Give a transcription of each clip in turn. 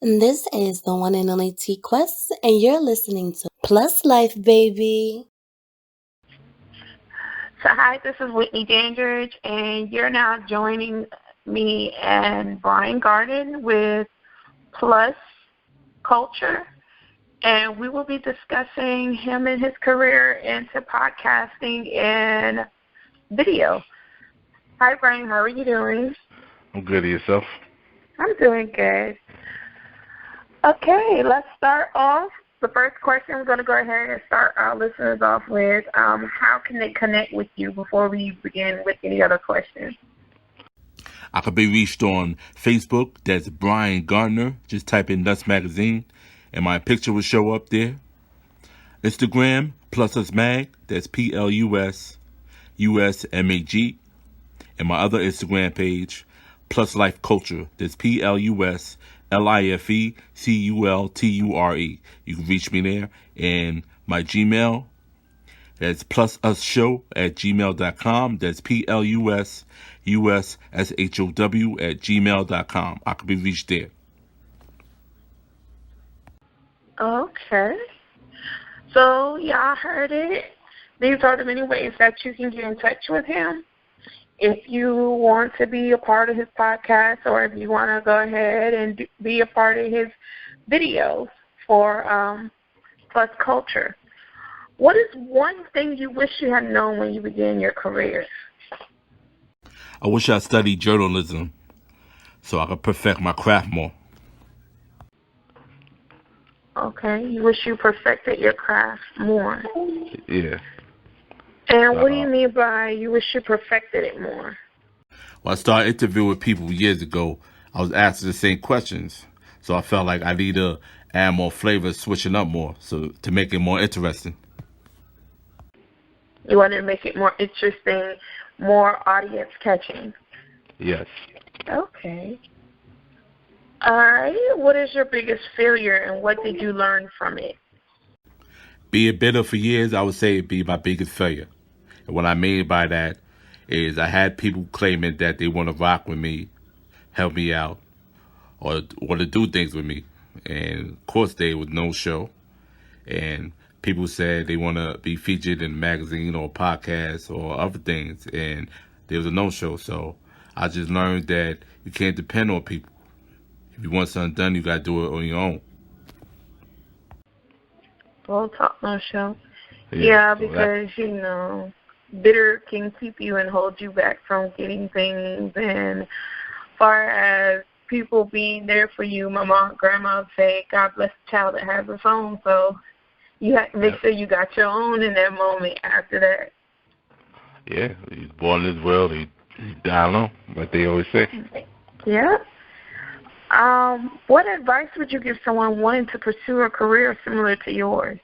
And this is the one and only T Quest, and you're listening to Plus Life, baby. So hi, this is Whitney Dandridge, and you're now joining me and Brian Gardner with Plus Culture, and we will be discussing him and his career into podcasting and video. Hi, Brian. How are you doing? I'm good. Yourself? I'm doing good. Okay, let's start off. The first question, we're going to go ahead and start our listeners off with how can they connect with you before we begin with any other questions? I could be reached on Facebook. That's Brian Gardner. Just type in Nuts Magazine, and my picture will show up there. Instagram, Plus Us Mag. That's PLUSUSMAG. And my other Instagram page, Plus Life Culture. That's PLUSLIFECULTURE. You can reach me there. And my Gmail, that's plususshow@gmail.com. That's PLUSUSSHOW@gmail.com. I could be reached there. Okay. So y'all heard it. These are the many ways that you can get in touch with him. If you want to be a part of his podcast, or if you want to go ahead and be a part of his videos for Plus Culture. What is one thing you wish you had known when you began your career? I wish I studied journalism so I could perfect my craft more. Okay, you wish you perfected your craft more. Yeah. And what do you mean by you wish you perfected it more? When I started interviewing people years ago, I was asking the same questions. So I felt like I need to add more flavor, switching up more, so to make it more interesting. You want to make it more interesting, more audience catching. Yes. Okay. All right. What is your biggest failure, and what did you learn from it? Being bitter for years, I would say it'd be my biggest failure. And what I mean by that is I had people claiming that they want to rock with me, help me out, or want to do things with me. And of course, there was no show. And people said they want to be featured in a magazine or a podcast or other things. And there was a no-show. So I just learned that you can't depend on people. If you want something done, you got to do it on your own. Well, talk no show. Yeah, so because, bitter can keep you and hold you back from getting things. And far as people being there for you, my mom and grandma would say, God bless the child that has a phone. So you have to make sure you got your own in that moment after that. Yeah, he's born in this world. He died alone, like they always say. Yeah. What advice would you give someone wanting to pursue a career similar to yours?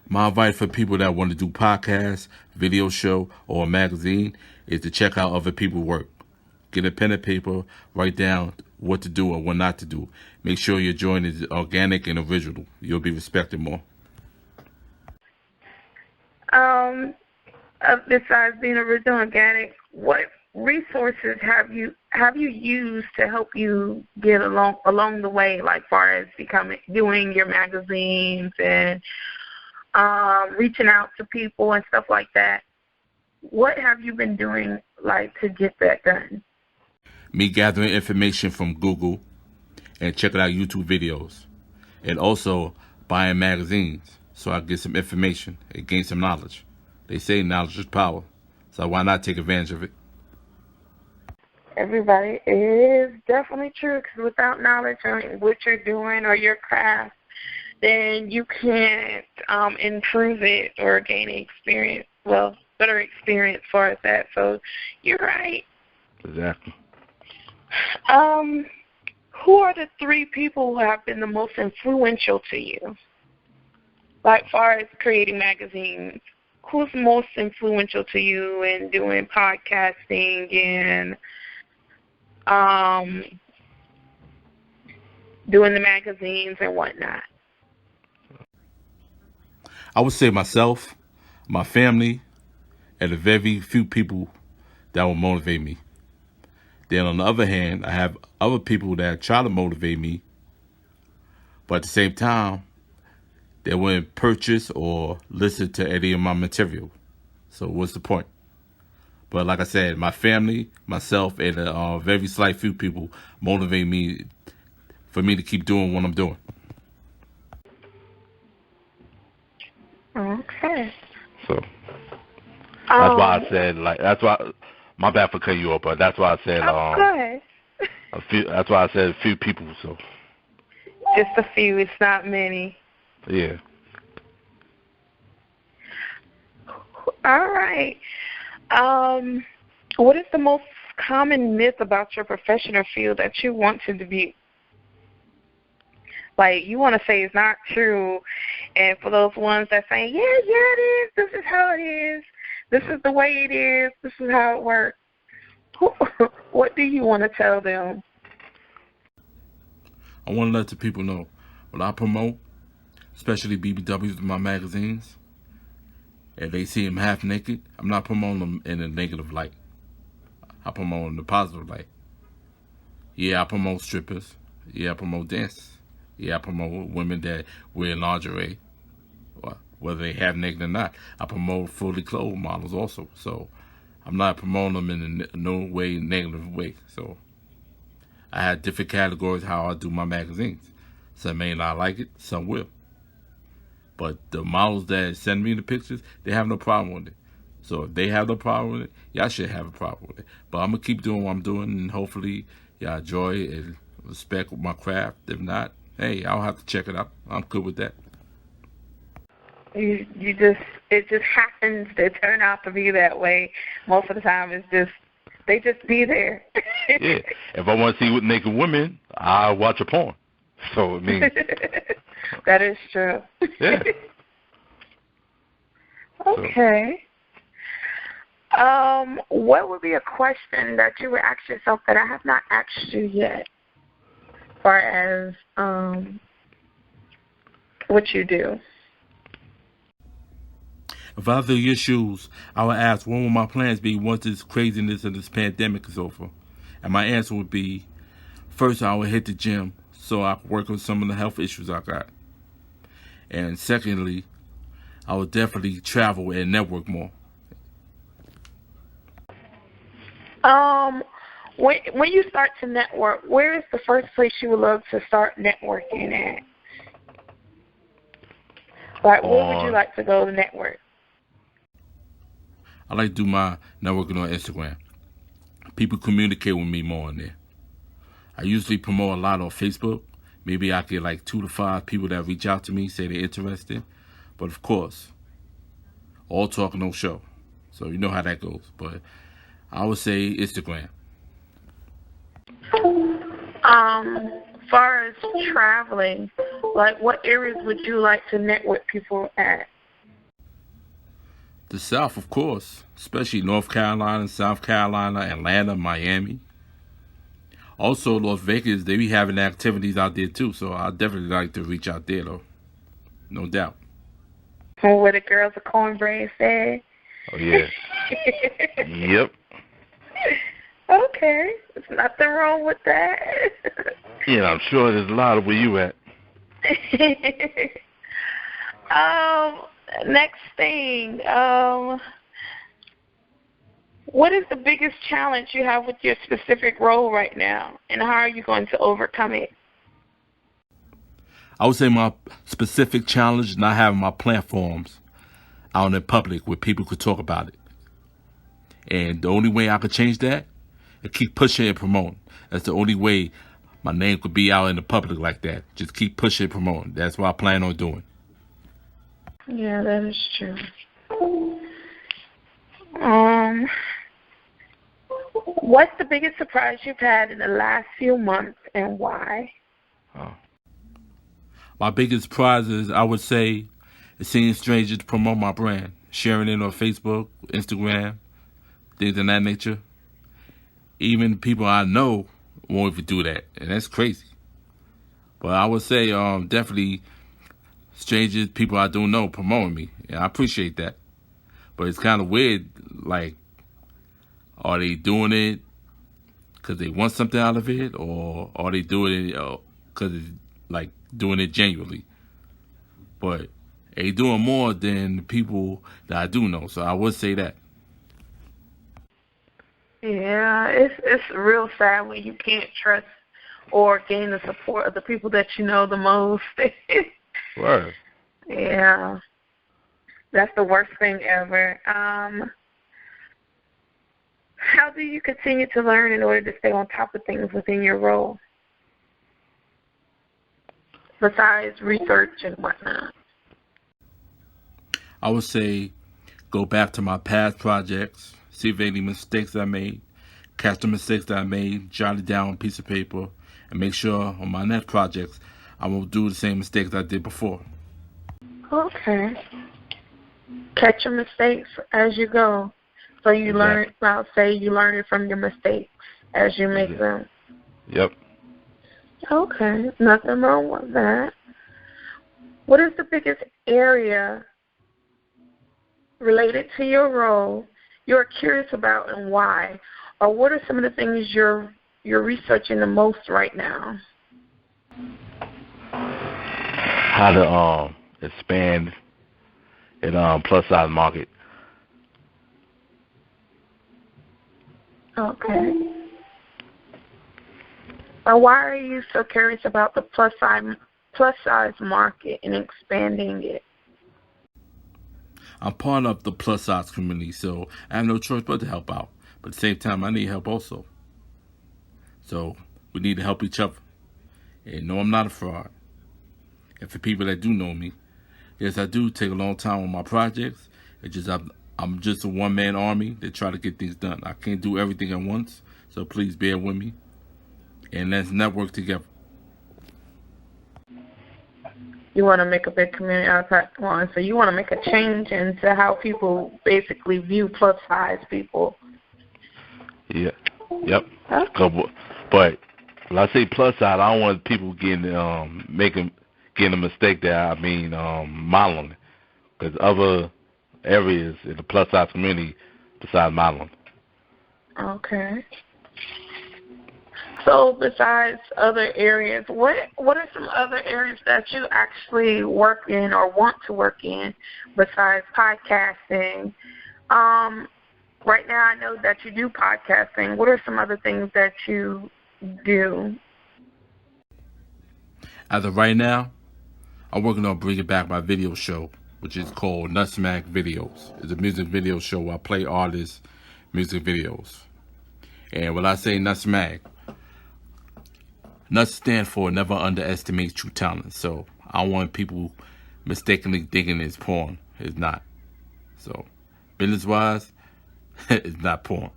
My advice for people that want to do podcasts, video show, or a magazine is to check out other people's work. Get a pen and paper, write down what to do or what not to do. Make sure your joint is organic and original. You'll be respected more. Besides being original organic, what resources have you used to help you get along the way, like far as doing your magazines and reaching out to people and stuff like that? What have you been doing to get that done? Me gathering information from Google and checking out YouTube videos, and also buying magazines so I get some information and gain some knowledge. They say knowledge is power, so why not take advantage of it? Everybody, it is definitely true, because without knowledge on what you're doing or your craft, then you can't improve it or gain experience, better experience for as that. So you're right. Exactly. Who are the three people who have been the most influential to you? Like far as creating magazines, who's most influential to you in doing podcasting and doing the magazines and whatnot? I would say myself, my family, and the very few people that will motivate me. Then on the other hand, I have other people that try to motivate me, But at the same time, they wouldn't purchase or listen to any of my material. So what's the point? But like I said, my family, myself, and a very slight few people motivate me for me to keep doing what I'm doing. Okay. So that's why I said, like, that's why. My bad for cutting you off, but that's why I said Go ahead. a few. That's why I said a few people. So Just a few. It's not many. yeah. All right. What is the most common myth about your profession or field that you want to debunk? Like, you want to say it's not true, and for those ones that say, yeah, it is, this is how it is, this is the way it is, this is how it works, what do you want to tell them? I want to let the people know what I promote, especially BBWs in my magazines. If they see them half naked, I'm not promoting them in a negative light. I promote them in a positive light. Yeah, I promote strippers. Yeah, I promote dance. Yeah, I promote women that wear lingerie, whether they have naked or not. I promote fully clothed models also. So I'm not promoting them in no way negative way. So I have different categories how I do my magazines. Some may not like it, some will. But the models that send me the pictures, they have no problem with it. So if they have no problem with it, y'all should have a problem with it. But I'm going to keep doing what I'm doing, and hopefully y'all enjoy it and respect my craft. If not, hey, I'll have to check it out. I'm good with that. It just happens to turn out to be that way. Most of the time, they just be there. Yeah. If I want to see naked women, I watch a porn. So, I mean. That is true. Yeah. Okay. What would be a question that you would ask yourself that I have not asked you yet, as far as what you do? If I was in your shoes, I would ask, what will my plans be once this craziness of this pandemic is over? And my answer would be, first, I would hit the gym so I could work on some of the health issues I got. And secondly, I would definitely travel and network more. When you start to network, where is the first place you would love to start networking at? Like, where would you like to go to network? I like to do my networking on Instagram. People communicate with me more on there. I usually promote a lot on Facebook. Maybe I get like 2 to 5 people that reach out to me, say they're interested. But of course, all talk, no show. So you know how that goes. But I would say Instagram. As far as traveling, like, what areas would you like to network people at? The South, of course, especially North Carolina, South Carolina, Atlanta, Miami. Also, Las Vegas, they be having activities out there too, so I'd definitely like to reach out there, though. No doubt. Where the girls are cornbread fed? Oh, yeah. Yep. Okay. There's nothing wrong with that. Yeah, I'm sure there's a lot of where you at. Next thing, what is the biggest challenge you have with your specific role right now, and how are you going to overcome it? I would say my specific challenge is not having my platforms out in public where people could talk about it. And the only way I could change that is keep pushing and promoting. That's the only way my name could be out in the public like that. Just keep pushing and promoting. That's what I plan on doing. Yeah, that is true. What's the biggest surprise you've had in the last few months, and why? My biggest surprise is, I would say, is seeing strangers promote my brand, sharing it on Facebook, Instagram, things of that nature. Even people I know won't even do that, and that's crazy. But I would say definitely strangers, people I don't know, promoting me, and I appreciate that. But it's kind of weird, like, are they doing it because they want something out of it, or are they doing it because like doing it genuinely. But they doing more than the people that I do know. So I would say that. Yeah, it's real sad when you can't trust or gain the support of the people that you know the most. Right. Yeah, that's the worst thing ever. How do you continue to learn in order to stay on top of things within your role, besides research and whatnot? I would say go back to my past projects, see if any mistakes I made, catch the mistakes that I made, jot it down on a piece of paper, and make sure on my next projects I won't do the same mistakes I did before. Okay. Catch your mistakes as you go. So you learn, I'll say you learn it from your mistakes as you make them. Yep. Okay, nothing wrong with that. What is the biggest area related to your role you're curious about and why? Or what are some of the things you're researching the most right now? How to expand in plus size market. Okay. Why are you so curious about the plus size market and expanding it? I'm part of the plus size community, so I have no choice but to help out. But at the same time, I need help also. So we need to help each other. And no, I'm not a fraud. And for people that do know me, yes, I do take a long time on my projects. It's just I'm just a one-man army that try to get things done. I can't do everything at once, so please bear with me. And let's network together. You want to make a big community out of that one, so you want to make a change into how people basically view plus size people. Yeah. Yep. Okay. But when I say plus size, I don't want people getting a mistake that I mean modeling, because other areas in the plus size community besides modeling. Okay. So besides other areas, what are some other areas that you actually work in or want to work in besides podcasting? Right now I know that you do podcasting. What are some other things that you do? As of right now, I'm working on bringing back my video show, which is called Nutsmack Videos. It's a music video show where I play artists' music videos. And when I say Nutsmack, Nuts stand for never underestimate true talent. So I don't want people mistakenly thinking it's porn. It's not. So business-wise, it's not porn.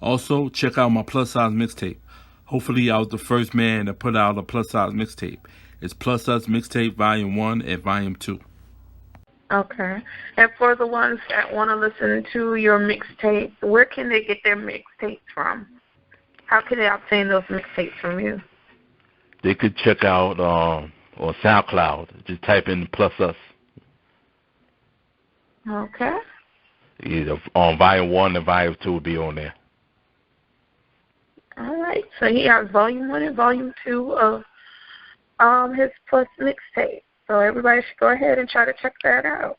Also, check out my plus size mixtape. Hopefully, I was the first man to put out a plus size mixtape. It's Plus Size Mixtape Volume 1 and Volume 2. Okay. And for the ones that want to listen to your mixtape, where can they get their mixtapes from? How can they obtain those mixtapes from you? They could check out on SoundCloud. Just type in plus us. Okay. Either on Volume 1 and Volume 2 will be on there. All right. So he has Volume 1 and Volume 2 of his Plus mixtape. So everybody should go ahead and try to check that out.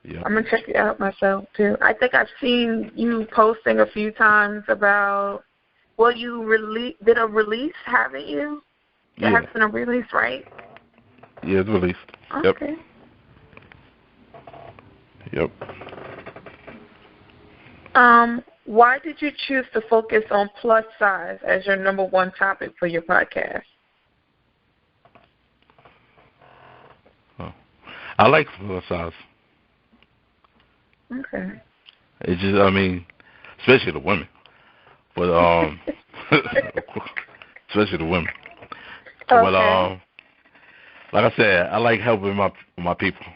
Yep. I'm going to check it out myself, too. I think I've seen you posting a few times about, well, you did a release, haven't you? There has been a release, right? Yeah, it's released. Okay. Yep. Why did you choose to focus on plus size as your number one topic for your podcast? Oh. I like plus size. Okay. It's just, I mean, especially the women. But especially the women. Okay. But like I said, I like helping my people.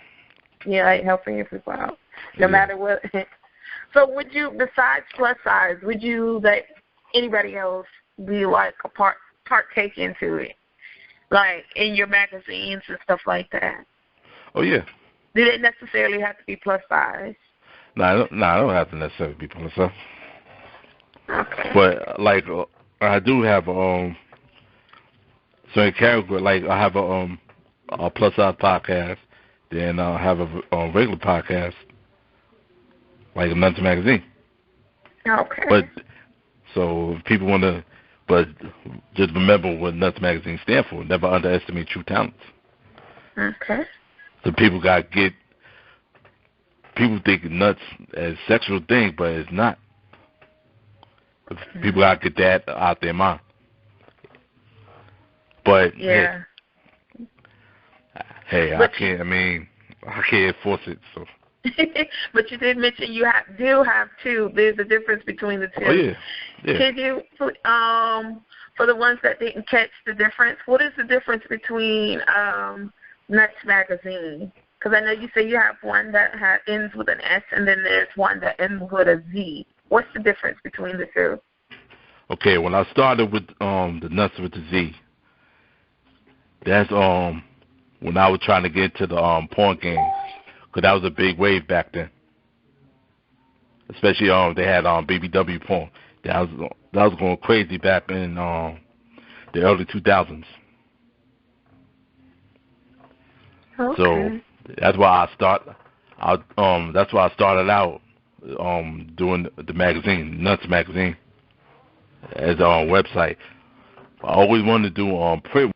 Yeah, I like helping your people out, no matter what. So would you, besides plus size, would you let anybody else be like a partake into it, like in your magazines and stuff like that? Oh yeah. Do they necessarily have to be plus size? No, I don't have to necessarily be plus size. Okay. But like I do have certain category. Like I have a plus size podcast, then I have a regular podcast, like a Nuts Magazine. Okay. But so if people want to, but just remember what Nuts Magazine stands for. Never underestimate true talents. Okay. So people think nuts as sexual thing, but it's not. People got to get that out their mind. But yeah. Hey, I can't force it. So. But you did mention you do have two. There's a difference between the two. Oh yeah. Can you, for the ones that didn't catch the difference, what is the difference between Nuts Magazine? Because I know you say you have one that ends with an S, and then there's one that ends with a Z. What's the difference between the two? Okay, when I started with the Nuts with the Z, that's when I was trying to get into the porn game, because that was a big wave back then. Especially they had BBW porn. That was going crazy back in the early 2000s. Okay. So that's why that's why I started out doing the magazine, Nuts Magazine, as a website. I always wanted to do print.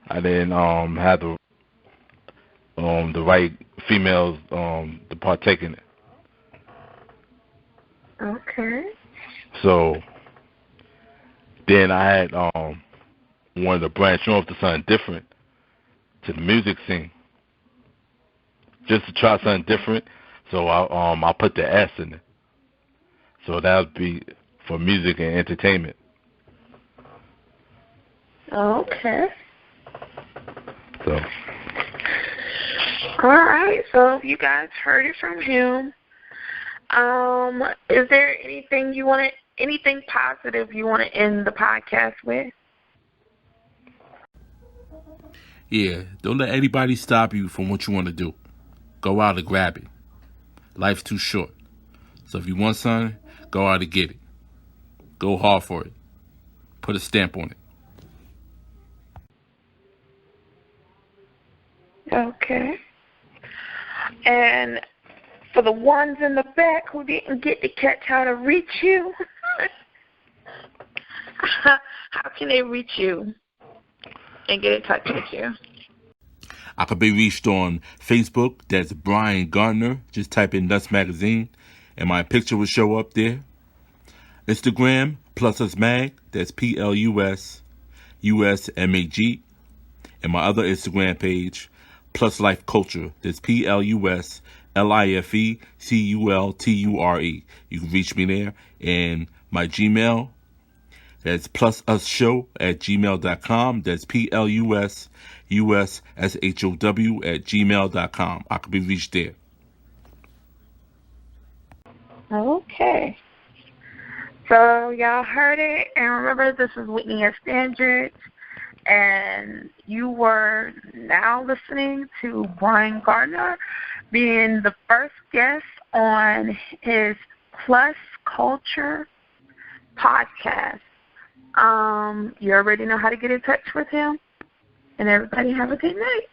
I didn't have the right females to partake in it. Okay. So then I had wanted to branch off to something different, to the music scene, just to try something different. So I put the S in it. So that would be for music and entertainment. Okay. So. All right. So you guys heard it from him. Is there anything positive you want to end the podcast with? Yeah, don't let anybody stop you from what you want to do. Go out and grab it. Life's too short. So if you want something, go out and get it. Go hard for it. Put a stamp on it. Okay. And for the ones in the back who didn't get to catch how to reach you, how can they reach you and get in touch with you? I could be reached on Facebook. That's Brian Gardner. Just type in Nuts Magazine, and my picture will show up there. Instagram, +usmag. That's PLUS USMAG. And my other Instagram page, Plus Life Culture. That's PLUSLIFECULTURE. You can reach me there. And my Gmail, that's plususshow@gmail.com. That's PLUSUSSHOW@gmail.com. I could be reached there. Okay. So y'all heard it. And remember, this is Whitney S. Standard. And you were now listening to Brian Gardner being the first guest on his Plus Culture podcast. You already know how to get in touch with him. And everybody have a good night.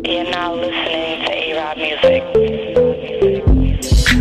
You're now listening to A-Rod Music.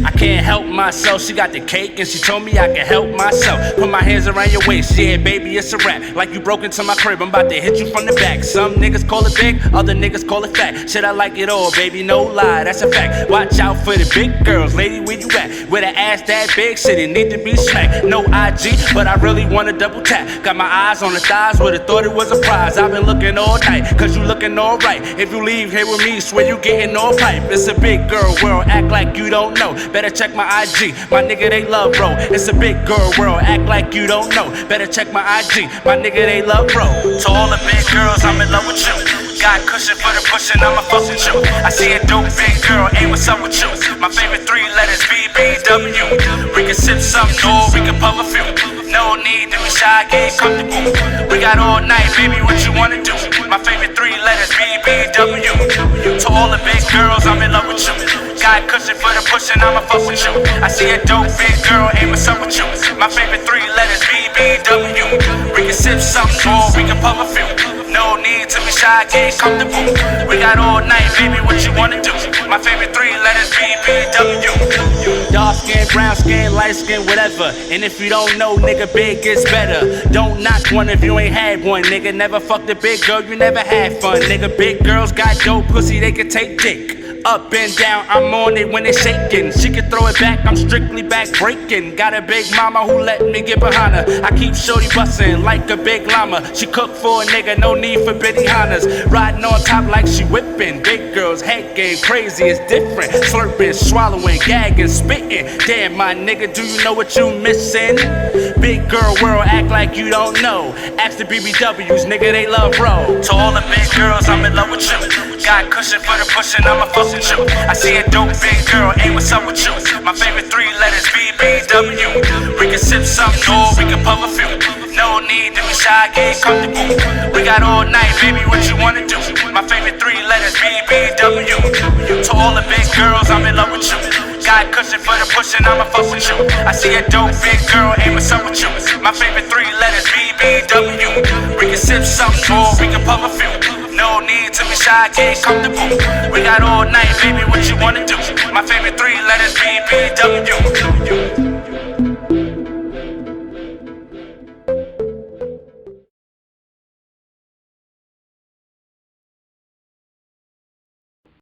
I can't help myself, she got the cake and she told me I can help myself. Put my hands around your waist, yeah baby it's a wrap. Like you broke into my crib, I'm about to hit you from the back. Some niggas call it big, other niggas call it fat. Shit I like it all baby, no lie, that's a fact. Watch out for the big girls, lady where you at? With an ass that big, shit it need to be smacked. No IG, but I really wanna double tap. Got my eyes on the thighs, would've thought it was a prize. I've been looking all night, cause you looking alright. If you leave here with me, swear you getting all pipe. It's a big girl world, act like you don't know. Better check my IG, my nigga they love bro. It's a big girl world, act like you don't know. Better check my IG, my nigga they love bro. To all the big girls, I'm in love with you. Got cushion for the pushing, I'ma fuck with you. I see a dope big girl, hey what's up with you? My favorite 3 letters, BBW. We can sip something or we can puff a few. No need to be shy, get comfortable. We got all night, baby, what you wanna do? My favorite 3 letters, BBW. To all the big girls, I'm in love with you. Got cushion for the pushing, I'ma fuck with you. I see a dope big girl, aim what's up with you. My favorite three letters, BBW. We can sip something or we can puff a few. No need to be shy, get comfortable. We got all night, baby, what you wanna do? My favorite three letters, BBW. Dark skin, brown skin, light skin, whatever. And if you don't know, nigga, big gets better. Don't knock one if you ain't had one, nigga. Never fucked a big girl, you never had fun, nigga. Big girls got dope pussy, they can take dick. Up and down, I'm on it when they shaking. She can throw it back, I'm strictly back breaking. Got a big mama who let me get behind her. I keep shorty bustin' like a big llama. She cook for a nigga, no need for Benihana's. Riding on top like she whipping. Big girls, head game crazy, it's different. Slurping, swallowing, gagging, spitting. Damn, my nigga, do you know what you missing? Big girl world, act like you don't know. Ask the BBWs, nigga, they love roll. To all the big girls, I'm in love with you. Got cushion for the pushing, I'ma fuck with you. I see a dope big girl, ain't what's up with you. My favorite three letters, BBW. We can sip something or we can puff a few. No need to be shy, get comfortable. We got all night, baby, what you wanna do? My favorite three letters, BBW. To all the big girls, I'm in love with you. Got cushion for the pushing, I'ma fuck with you. I see a dope big girl, ain't what's up with you. My favorite three letters, BBW. We can sip something or we can puff a few. No need to be shy, get comfortable. We got all night, baby, what you wanna do? My favorite three letters, BBW.